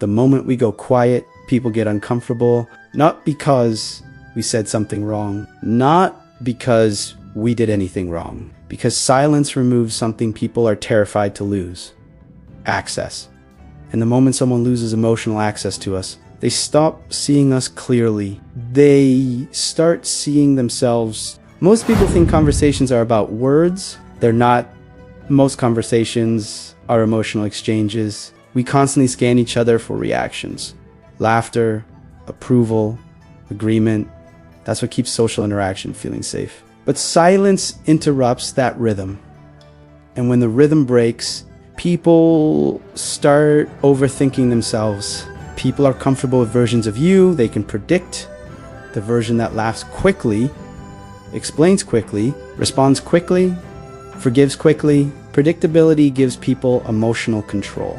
The moment we go quiet, people get uncomfortable, not because we said something wrong, not because we did anything wrong, because silence removes something people are terrified to lose: access. And the moment someone loses emotional access to us, they stop seeing us clearly. They start seeing themselves. Most people think conversations are about words. They're not. Most conversations are emotional exchanges. We constantly scan each other for reactions. Laughter, approval, agreement. That's what keeps social interaction feeling safe. But silence interrupts that rhythm. And when the rhythm breaks, people start overthinking themselves. People are comfortable with versions of you. They can predict the version that laughs quickly, explains quickly, responds quickly, forgives quickly. Predictability gives people emotional control.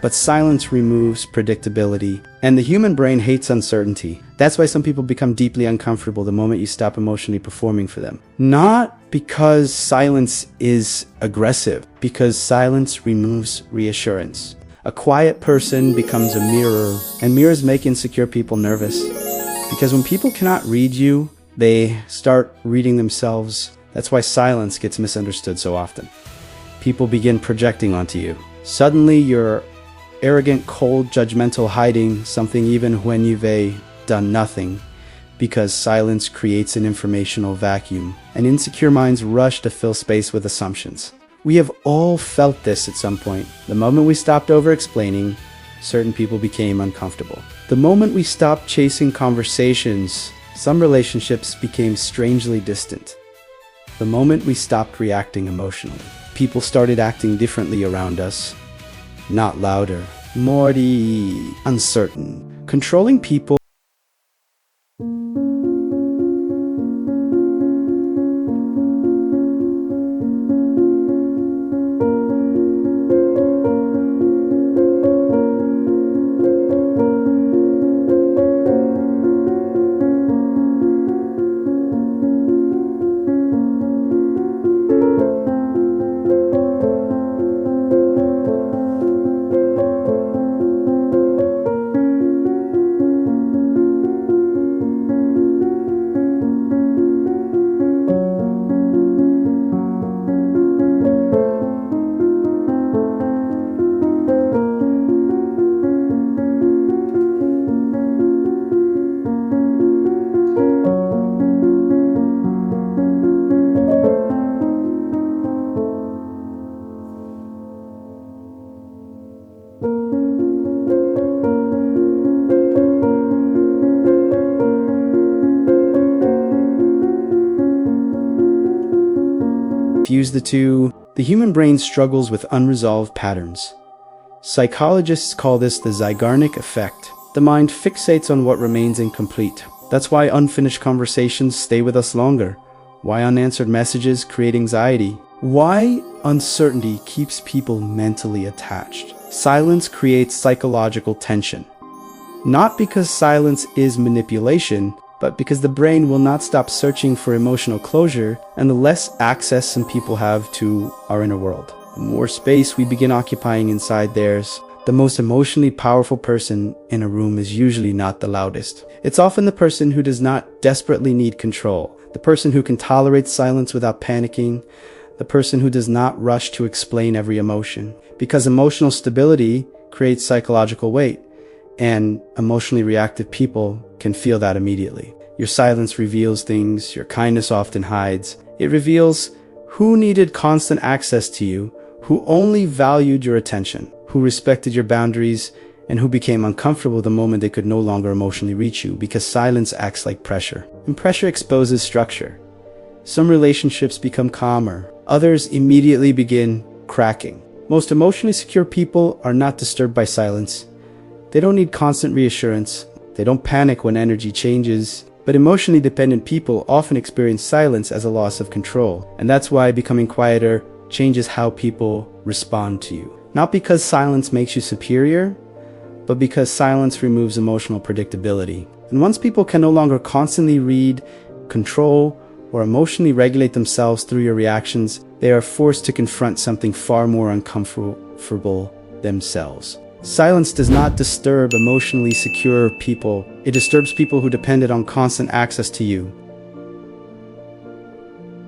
But silence removes predictability. And the human brain hates uncertainty. That's why some people become deeply uncomfortable the moment you stop emotionally performing for them. Not because silence is aggressive, because silence removes reassurance. A quiet person becomes a mirror, and mirrors make insecure people nervous. Because when people cannot read you, they start reading themselves. That's why silence gets misunderstood so often. People begin projecting onto you. Suddenly you're arrogant, cold, judgmental, hiding something even when you've done nothing, because silence creates an informational vacuum, and insecure minds rush to fill space with assumptions. We have all felt this at some point. The moment we stopped over-explaining, certain people became uncomfortable. The moment we stopped chasing conversations, some relationships became strangely distant. The moment we stopped reacting emotionally, people started acting differently around us. Not louder, more uncertain. Controlling people. Fuse the two. The human brain struggles with unresolved patterns. Psychologists call this the Zeigarnik effect. The mind fixates on what remains incomplete. That's why unfinished conversations stay with us longer. Why unanswered messages create anxiety. Why uncertainty keeps people mentally attached. Silence creates psychological tension. Not because silence is manipulation, but because the brain will not stop searching for emotional closure, and the less access some people have to our inner world, the more space we begin occupying inside theirs. The most emotionally powerful person in a room is usually not the loudest. It's often the person who does not desperately need control, the person who can tolerate silence without panicking, the person who does not rush to explain every emotion. Because emotional stability creates psychological weight, and emotionally reactive people can feel that immediately. Your silence reveals things your kindness often hides. It reveals who needed constant access to you, who only valued your attention, who respected your boundaries, and who became uncomfortable the moment they could no longer emotionally reach you, because silence acts like pressure. And pressure exposes structure. Some relationships become calmer. Others immediately begin cracking. Most emotionally secure people are not disturbed by silence. They don't need constant reassurance. They don't panic when energy changes. But emotionally dependent people often experience silence as a loss of control. And that's why becoming quieter changes how people respond to you. Not because silence makes you superior, but because silence removes emotional predictability. And once people can no longer constantly read, control, or emotionally regulate themselves through your reactions, they are forced to confront something far more uncomfortable themselves. Silence does not disturb emotionally secure people. It disturbs people who depended on constant access to you.